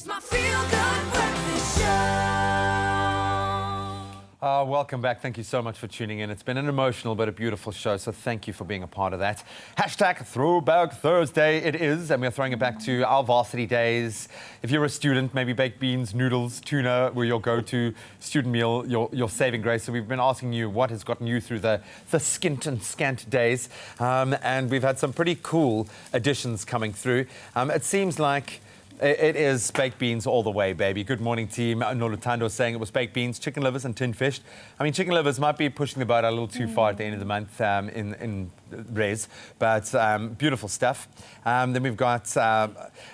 It's my feel-good breakfast show. Welcome back. Thank you so much for tuning in. It's been an emotional but a beautiful show, so thank you for being a part of that. Hashtag Throwback Thursday it is, and we're throwing it back to our varsity days. If you're a student, maybe baked beans, noodles, tuna were your go-to student meal, your saving grace. So we've been asking you what has gotten you through the skint and scant days, and we've had some pretty cool additions coming through. It seems like it is baked beans all the way, baby. Good morning, team. Nolutando saying it was baked beans, chicken livers and tin fish. I mean, chicken livers might be pushing the boat a little too far at the end of the month in res, but beautiful stuff. Then we've got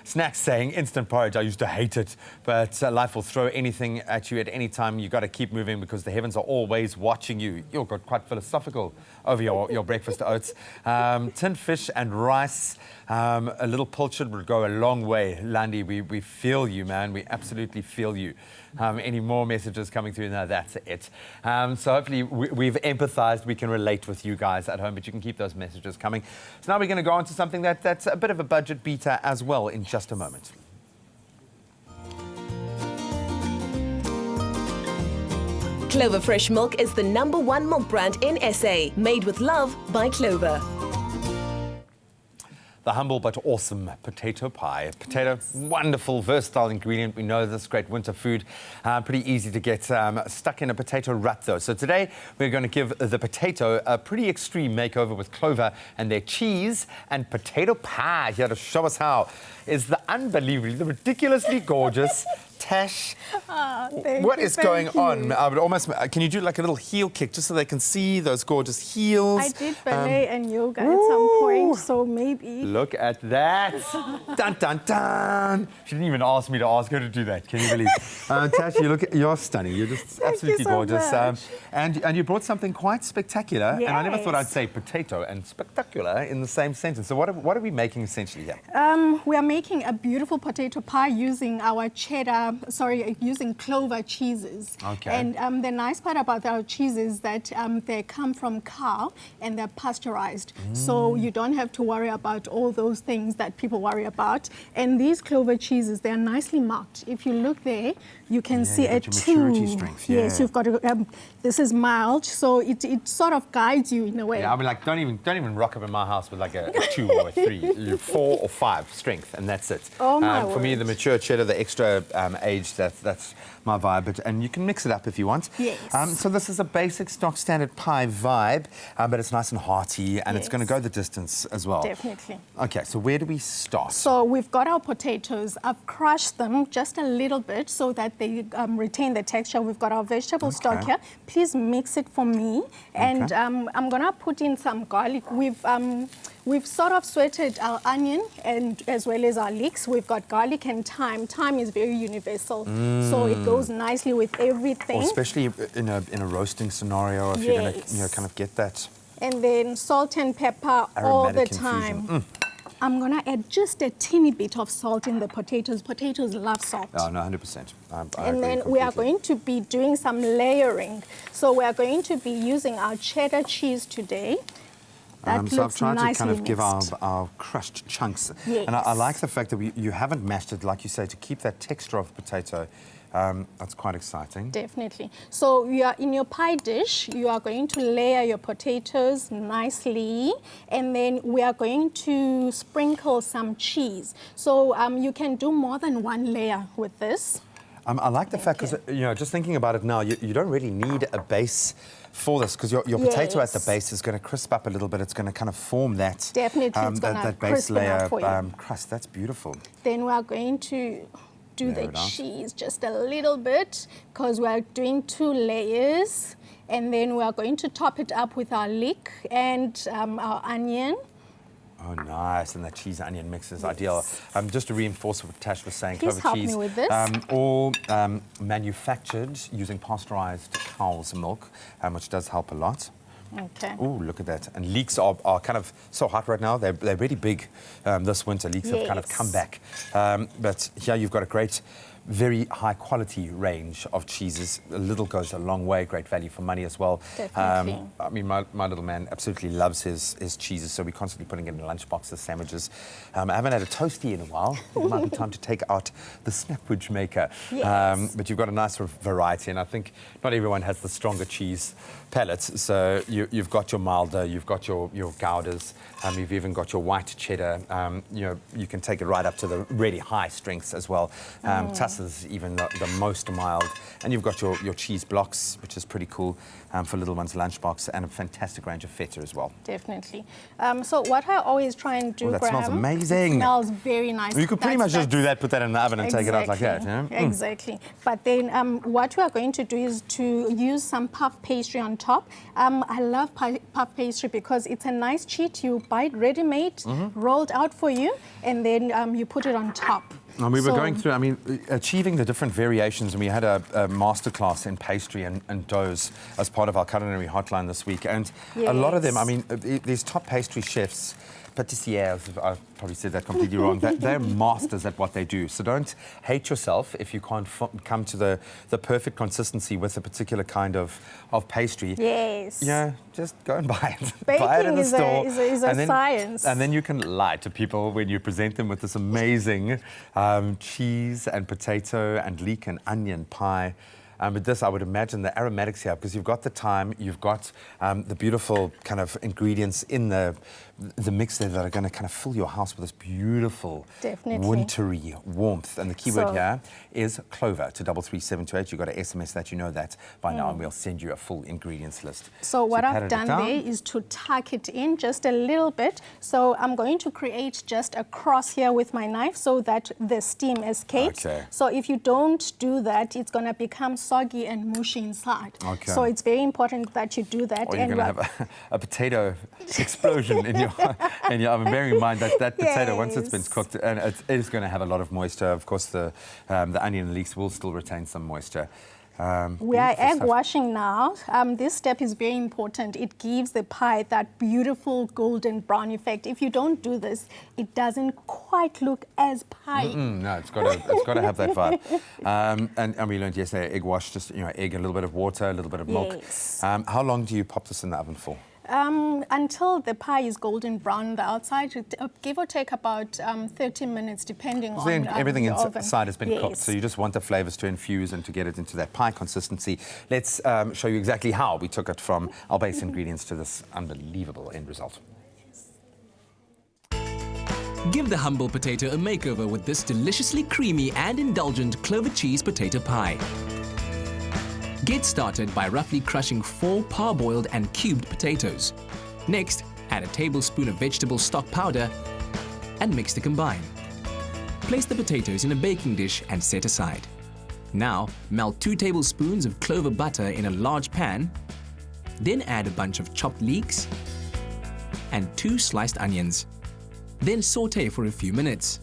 Snacks saying instant porridge. I used to hate it, but life will throw anything at you at any time. You've got to keep moving because the heavens are always watching you. You've got quite philosophical over your breakfast oats. Tin fish and rice. A little pilchard would go a long way. Landy, we feel you, man. We absolutely feel you. Any more messages coming through? No, that's it. So hopefully we've empathized. We can relate with you guys at home, but you can keep those messages coming. So now we're going to go on to something that's a bit of a budget beater as well in just a moment. Clover Fresh Milk is the #1 milk brand in SA, made with love by Clover. The humble but awesome potato pie. Potato, wonderful, versatile ingredient. We know this, great winter food. Pretty easy to get stuck in a potato rut, though. So today, we're going to give the potato a pretty extreme makeover with Clover and their cheese and potato pie. Here to show us how is the unbelievably, the ridiculously gorgeous Tash. What is going on? I would almost. Can you do like a little heel kick just so they can see those gorgeous heels? I did ballet and yoga at some point, so maybe. Look at that! Dun dun dun! She didn't even ask me to ask her to do that. Can you believe? Tash, you're stunning. You're just absolutely gorgeous. And you brought something quite spectacular. Yes. And I never thought I'd say potato and spectacular in the same sentence. So what are we making essentially here? We are making a beautiful potato pie using our using Clover cheeses. Okay. And the nice part about our cheese is that they come from cow and they're pasteurized. So you don't have to worry about all those things that people worry about. And these Clover cheeses, they're nicely marked. If you look there, you can see a 2. Maturity strength, yeah. Yes, you've got this is mild, so it sort of guides you in a way. Yeah, I mean, like, don't even rock up in my house with like a 2 or a 3, 4 or 5 strength, and that's it. Oh my For me, word. the mature cheddar, the extra age, that's my vibe. And you can mix it up if you want. Yes. So this is a basic stock standard pie vibe, but it's nice and hearty, and it's going to go the distance as well. Definitely. Okay, so where do we start? So we've got our potatoes. I've crushed them just a little bit so that they retain the texture. We've got our vegetable stock here. Please mix it for me. And I'm going to put in some garlic. We've sort of sweated our onion and as well as our leeks. We've got garlic and thyme. Thyme is very universal, so it goes nicely with everything. Or especially in a roasting scenario, if you're going to kind of get that. And then salt and pepper all the time. I'm going to add just a teeny bit of salt in the potatoes. Potatoes love salt. Oh, no, 100%. And then we are going to be doing some layering. So we are going to be using our cheddar cheese today. So I've tried to kind of give our crushed chunks. Yes. And I like the fact that you haven't mashed it, like you say, to keep that texture of potato. That's quite exciting. Definitely. So you are in your pie dish, you are going to layer your potatoes nicely, and then we are going to sprinkle some cheese. So you can do more than one layer with this. I like the fact, because, just thinking about it now, you don't really need a base for this, because your potato at the base is going to crisp up a little bit. It's going to kind of form that, that base layer crust. That's beautiful. Then we are going to do the cheese just a little bit, because we are doing 2 layers. And then we are going to top it up with our leek and our onion. Oh, nice. And that cheese-onion mix is ideal. Just to reinforce what Tash was saying, Please Clover help cheese, me with this. all manufactured using pasteurized cow's milk, which does help a lot. Okay. Oh, look at that. And leeks are kind of so hot right now. They're really big this winter. Leeks have kind of come back. But here you've got a great, very high quality range of cheeses. A little goes a long way, great value for money as well. Definitely. I mean, my little man absolutely loves his cheeses, so we're constantly putting it in lunch boxes, sandwiches. I haven't had a toasty in a while. It might be time to take out the snapwidge maker. Yes. But you've got a nice sort of variety, and I think not everyone has the stronger cheese palates. So you've got your milder, you've got your Gouders, you've even got your white cheddar. You can take it right up to the really high strengths as well. Tussers, even the most mild. And you've got your cheese blocks, which is pretty cool for little ones' lunchbox, and a fantastic range of feta as well. Definitely. So what I always try and do, Oh, that Graham, smells amazing. It smells very nice. You could pretty much just do that, put that in the oven and take it out like that. Yeah? Exactly. But then what we are going to do is to use some puff pastry on top. I love puff pastry because it's a nice treat. You buy it ready-made, rolled out for you, and then you put it on top. And we were going through, I mean, achieving the different variations, and we had a masterclass in pastry and doughs as part of our culinary hotline this week. And a lot of them, I mean, these top pastry chefs, pâtissiers, I probably said that completely wrong, they're masters at what they do. So don't hate yourself if you can't come to the perfect consistency with a particular kind of pastry. Yes. Yeah, just go and buy it. Baking buy it in the store. is a science. And then you can lie to people when you present them with this amazing cheese and potato and leek and onion pie. But this, I would imagine, the aromatics here, because you've got the thyme, you've got the beautiful kind of ingredients in the mix there that are going to kind of fill your house with this beautiful, wintry warmth. And the keyword here is clover to 33728. You've got to SMS that, you know that by now, and we'll send you a full ingredients list. So what I've done there is to tuck it in just a little bit. So I'm going to create just a cross here with my knife so that the steam escapes. Okay. So if you don't do that, it's going to become soggy and mushy inside. Okay. So it's very important that you do that. Or you're going to have a potato explosion in your oven. Bearing in mind that potato, once it's been cooked, and it is going to have a lot of moisture. Of course, the onion and leeks will still retain some moisture. We are egg washing now. This step is very important. It gives the pie that beautiful golden brown effect. If you don't do this, it doesn't quite look as pie. No, it's got to have that vibe. And we learned yesterday, egg wash, just egg, a little bit of water, a little bit of milk. Yes. How long do you pop this in the oven for? Until the pie is golden brown on the outside, give or take about 30 minutes, depending on then everything your oven. inside has been cooked, so you just want the flavors to infuse and to get it into that pie consistency. Let's show you exactly how we took it from our base ingredients to this unbelievable end result. Give the humble potato a makeover with this deliciously creamy and indulgent clover cheese potato pie. Get started by roughly crushing 4 parboiled and cubed potatoes. Next, add a tablespoon of vegetable stock powder and mix to combine. Place the potatoes in a baking dish and set aside. Now, melt 2 tablespoons of clover butter in a large pan. Then add a bunch of chopped leeks and 2 sliced onions. Then sauté for a few minutes.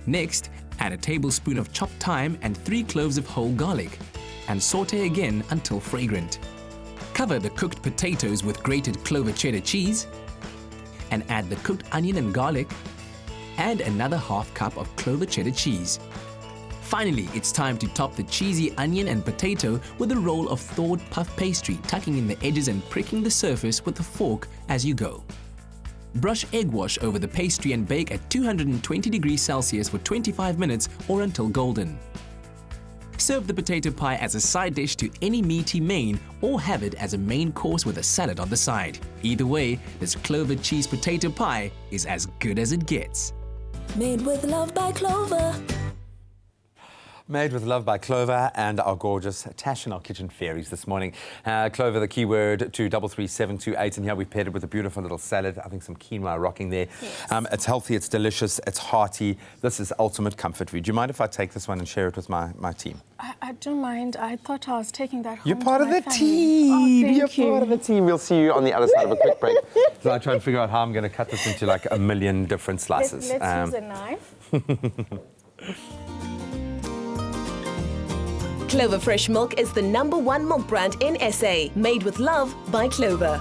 Next, add a tablespoon of chopped thyme and 3 cloves of whole garlic, and sauté again until fragrant. Cover the cooked potatoes with grated clover cheddar cheese and add the cooked onion and garlic and another half cup of clover cheddar cheese. Finally, it's time to top the cheesy onion and potato with a roll of thawed puff pastry, tucking in the edges and pricking the surface with a fork as you go. Brush egg wash over the pastry and bake at 220 degrees Celsius for 25 minutes or until golden. Serve the potato pie as a side dish to any meaty main, or have it as a main course with a salad on the side. Either way, this clover cheese potato pie is as good as it gets. Made with love by Clover. Made with love by Clover and our gorgeous Tash and our kitchen fairies this morning. Clover, the keyword to 33728, and here we paired it with a beautiful little salad. I think some quinoa rocking there. Yes. It's healthy, it's delicious, it's hearty. This is ultimate comfort food. Do you mind if I take this one and share it with my team? I don't mind. I thought I was taking that home. You're part to of my the family. team. Oh, You're thank you. part of the team. We'll see you on the other side of a quick break. So I try and figure out how I'm going to cut this into like a million different slices. Let's use a knife. Clover Fresh Milk is the #1 milk brand in SA, made with love by Clover.